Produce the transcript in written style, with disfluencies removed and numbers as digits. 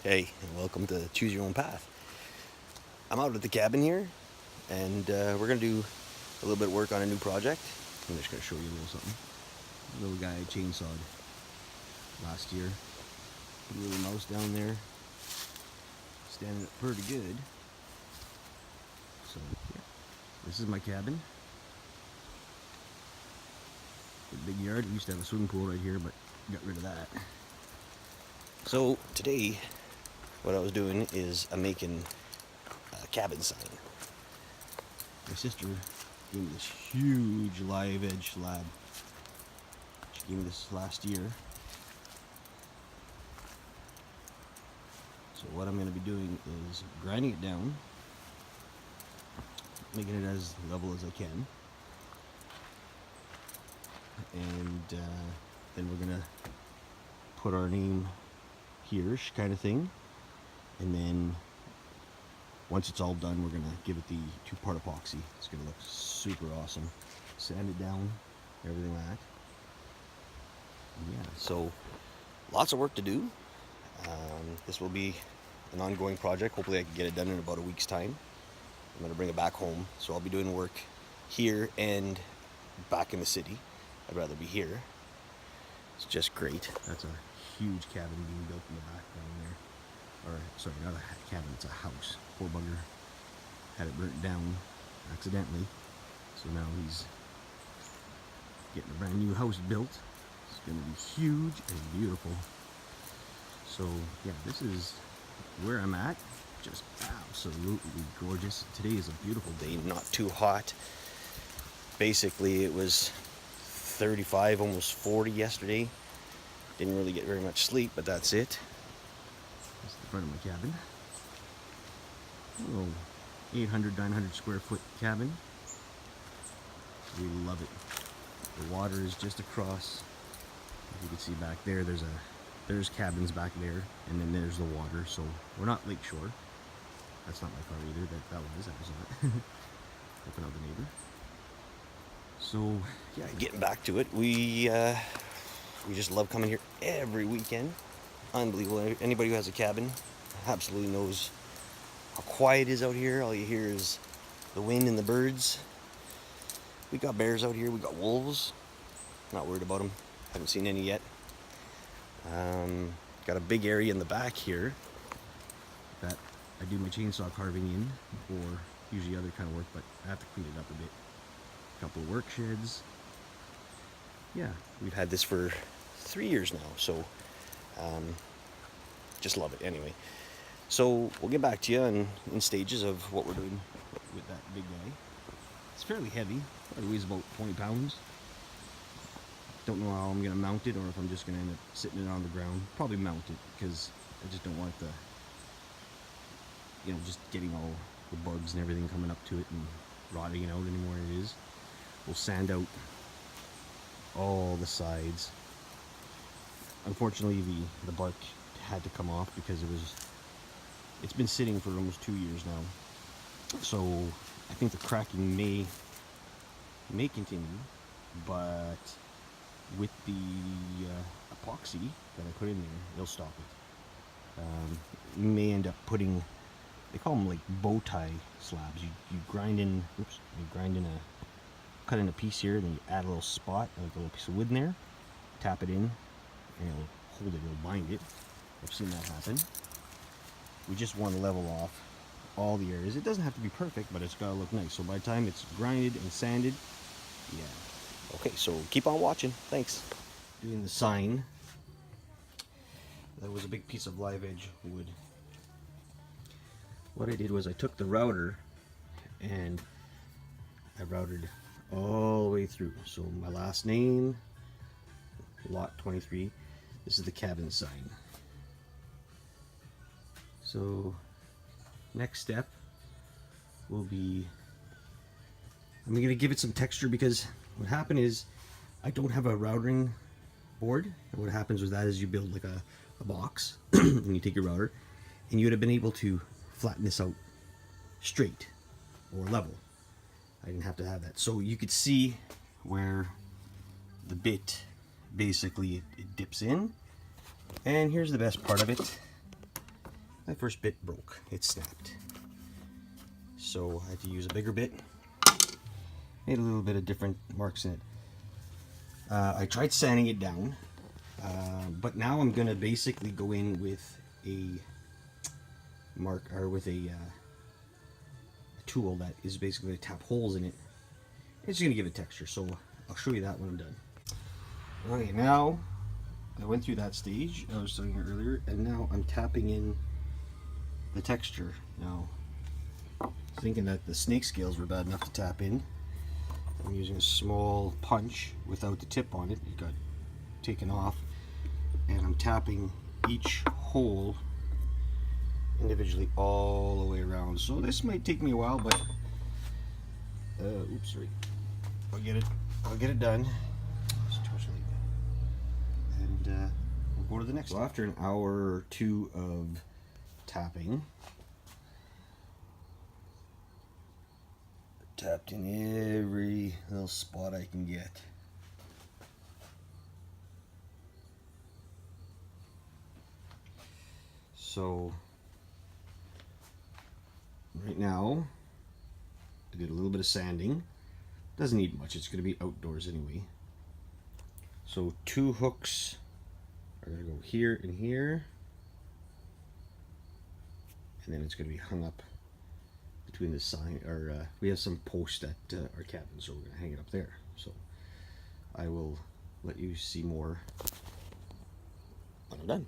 Hey, and welcome to Choose Your Own Path. I'm out at the cabin here, and we're gonna do a little bit of work on a new project. I'm just gonna show you a little something. A little guy I chainsawed last year. Put a little mouse down there, standing up pretty good. So yeah, this is my cabin. A big yard. We used to have a swimming pool right here, but got rid of that. So today, what I was doing is I'm making a cabin sign. My sister gave me this huge live edge slab. She gave me this last year. So what I'm going to be doing is grinding it down, making it as level as I can, and then we're going to put our name here, kind of thing, and then once it's all done, we're going to give it the 2-part epoxy. It's going to look super awesome. Sand it down, everything like that. Yeah, so lots of work to do. This will be an ongoing project. Hopefully I can get it done in about a week's time. I'm going to bring it back home, so I'll be doing work here and back in the city. I'd rather be here. It's just great. That's a huge cabin being built in the background there. Or, sorry, not a cabin, it's a house. Poor bugger had it burnt down accidentally. So now he's getting a brand new house built. It's going to be huge and beautiful. So, yeah, this is where I'm at. Just absolutely gorgeous. Today is a beautiful day, not too hot. Basically, it was 35, almost 40 yesterday. Didn't really get very much sleep, but that's it. That's the front of my cabin. Oh, 800, 900 square foot cabin. We love it. The water is just across. If you can see back there, there's cabins back there, and then there's the water. So we're not lakeshore. That's not my car either. That was not. Helping out the neighbor. So yeah, getting back to it, we just love coming here every weekend. Unbelievable. Anybody who has a cabin absolutely knows how quiet it is out here. All you hear is the wind and the birds. We got bears out here. We got wolves. Not worried about them. Haven't seen any yet. Got a big area in the back here that I do my chainsaw carving in, or usually other kind of work, but I have to clean it up a bit. A couple of work sheds. Yeah, we've had this for 3 years now, so just love it anyway. So we'll get back to you in stages of what we're doing with that big guy. It's fairly heavy. It weighs about 20 pounds. Don't know how I'm going to mount it, or if I'm just going to end up sitting it on the ground. Probably mount it, because I just don't want the, just getting all the bugs and everything coming up to it and rotting it out anymore. It is. We'll sand out all the sides. Unfortunately, the bark had to come off because it's been sitting for almost 2 years now. So I think the cracking may continue, but with the epoxy that I put in there, it'll stop it. May end up putting, they call them like bow tie slabs. You grind in, cut in a piece here, then you add a little spot, like a little piece of wood in there, tap it in, and it'll hold it, it'll bind it. I've seen that happen. We just want to level off all the areas. It doesn't have to be perfect, but it's got to look nice. So by the time it's grinded and sanded, yeah. Okay, so keep on watching. Thanks. Doing the sign. That was a big piece of live edge wood. What I did was I took the router and I routed all the way through. So my last name, lot 23. This is the cabin sign. So next step will be, I'm going to give it some texture, because what happened is I don't have a routering board. And what happens with that is you build like a box and you take your router, and you would have been able to flatten this out straight or level. I didn't have to have that. So you could see where the bit basically it dips in. And here's the best part of it. my first bit broke. It snapped. So I had to use a bigger bit. Made a little bit of different marks in it. I tried sanding it down, but now I'm gonna basically go in with a tool that is basically going to tap holes in it. It's going to give it texture, so I'll show you that when I'm done. Okay, now I went through that stage I was showing you earlier, and now I'm tapping in the texture. Now, thinking that the snake scales were bad enough to tap in, I'm using a small punch without the tip on it. It got taken off, and I'm tapping each hole individually all the way around. So this might take me a while, but oops, sorry. I'll get it done. And we'll go to the next. So after an hour or two of tapping, tapped in every little spot I can get. So right now, I did a little bit of sanding. Doesn't need much, it's going to be outdoors anyway. So 2 hooks are going to go here and here. And then it's going to be hung up between the sign, or we have some posts at our cabin, so we're going to hang it up there. So I will let you see more when I'm done.